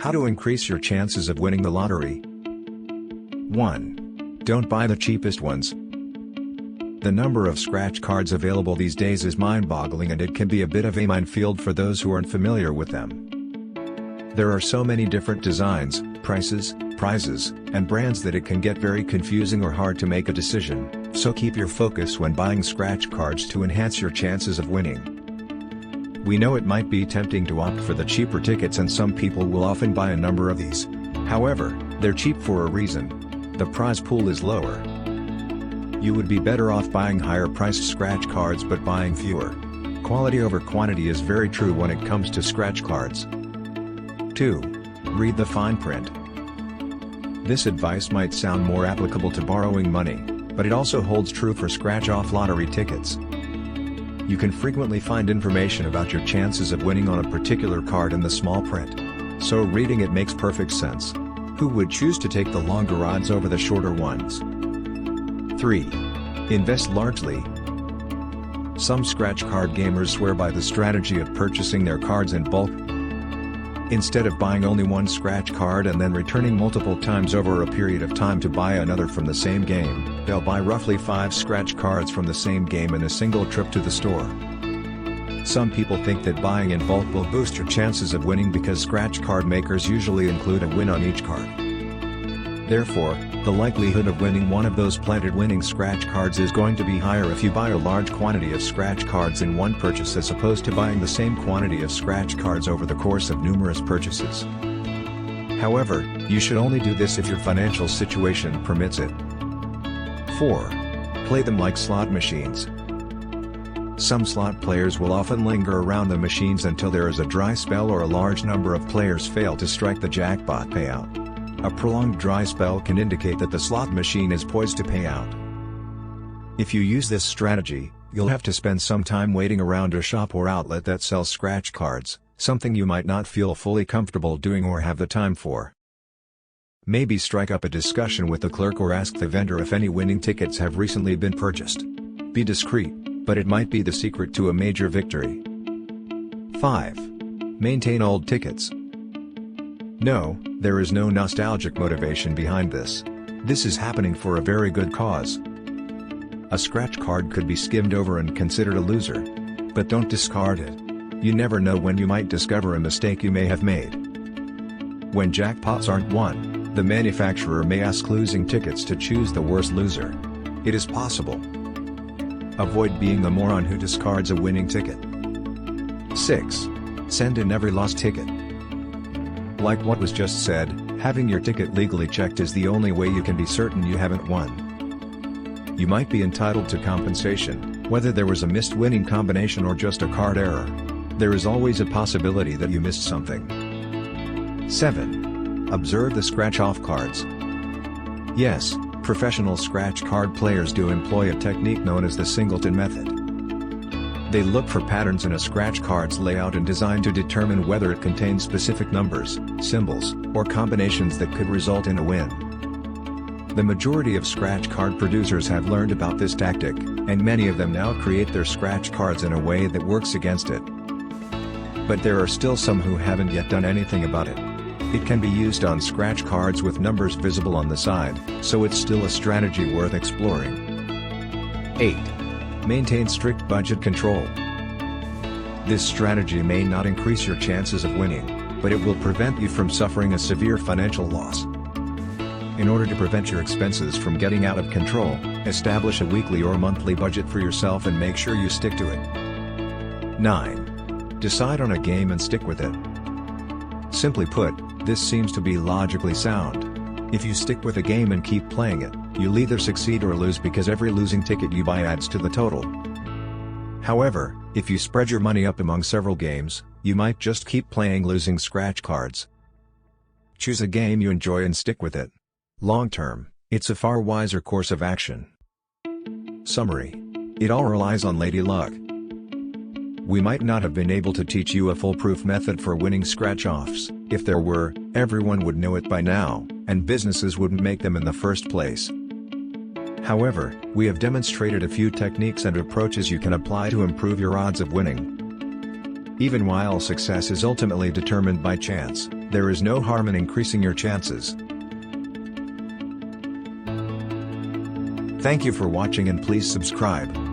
How to increase your chances of winning the lottery. 1. Don't buy the cheapest ones. The number of scratch cards available these days is mind-boggling, and it can be a bit of a minefield for those who aren't familiar with them. There are so many different designs, prices, prizes, and brands that it can get very confusing or hard to make a decision, so keep your focus when buying scratch cards to enhance your chances of winning. We know it might be tempting to opt for the cheaper tickets, and some people will often buy a number of these. However, they're cheap for a reason. The prize pool is lower. You would be better off buying higher priced scratch cards but buying fewer. Quality over quantity is very true when it comes to scratch cards. 2. Read the fine print. This advice might sound more applicable to borrowing money, but it also holds true for scratch-off lottery tickets. You can frequently find information about your chances of winning on a particular card in the small print. So reading it makes perfect sense. Who would choose to take the longer odds over the shorter ones? 3. Invest largely. Some scratch card gamers swear by the strategy of purchasing their cards in bulk. Instead of buying only one scratch card and then returning multiple times over a period of time to buy another from the same game, they'll buy roughly 5 scratch cards from the same game in a single trip to the store. Some people think that buying in bulk will boost your chances of winning because scratch card makers usually include a win on each card. Therefore, the likelihood of winning one of those planted winning scratch cards is going to be higher if you buy a large quantity of scratch cards in one purchase as opposed to buying the same quantity of scratch cards over the course of numerous purchases. However, you should only do this if your financial situation permits it. 4. Play them like slot machines. Some slot players will often linger around the machines until there is a dry spell or a large number of players fail to strike the jackpot payout. A prolonged dry spell can indicate that the slot machine is poised to pay out. If you use this strategy, you'll have to spend some time waiting around a shop or outlet that sells scratch cards, something you might not feel fully comfortable doing or have the time for. Maybe strike up a discussion with the clerk or ask the vendor if any winning tickets have recently been purchased. Be discreet, but it might be the secret to a major victory. 5. Maintain old tickets. No, there is no nostalgic motivation behind this. This is happening for a very good cause. A scratch card could be skimmed over and considered a loser. But don't discard it. You never know when you might discover a mistake you may have made. When jackpots aren't won, the manufacturer may ask losing tickets to choose the worst loser. It is possible. Avoid being the moron who discards a winning ticket. 6. Send in every lost ticket. Like what was just said, having your ticket legally checked is the only way you can be certain you haven't won. You might be entitled to compensation, whether there was a missed winning combination or just a card error. There is always a possibility that you missed something. 7. Observe the scratch-off cards. Yes, professional scratch card players do employ a technique known as the singleton method. They look for patterns in a scratch card's layout and design to determine whether it contains specific numbers, symbols, or combinations that could result in a win. The majority of scratch card producers have learned about this tactic, and many of them now create their scratch cards in a way that works against it. But there are still some who haven't yet done anything about it. It can be used on scratch cards with numbers visible on the side, so it's still a strategy worth exploring. 8. Maintain strict budget control. This strategy may not increase your chances of winning, but it will prevent you from suffering a severe financial loss. In order to prevent your expenses from getting out of control, establish a weekly or monthly budget for yourself and make sure you stick to it. 9. Decide on a game and stick with it. Simply put, this seems to be logically sound. If you stick with a game and keep playing it, you'll either succeed or lose because every losing ticket you buy adds to the total. However, if you spread your money up among several games, you might just keep playing losing scratch cards. Choose a game you enjoy and stick with it. Long term, it's a far wiser course of action. Summary. It all relies on lady luck. We might not have been able to teach you a foolproof method for winning scratch-offs. If there were, everyone would know it by now, and businesses wouldn't make them in the first place. However, we have demonstrated a few techniques and approaches you can apply to improve your odds of winning. Even while success is ultimately determined by chance, There is no harm in increasing your chances. Thank you for watching and please subscribe.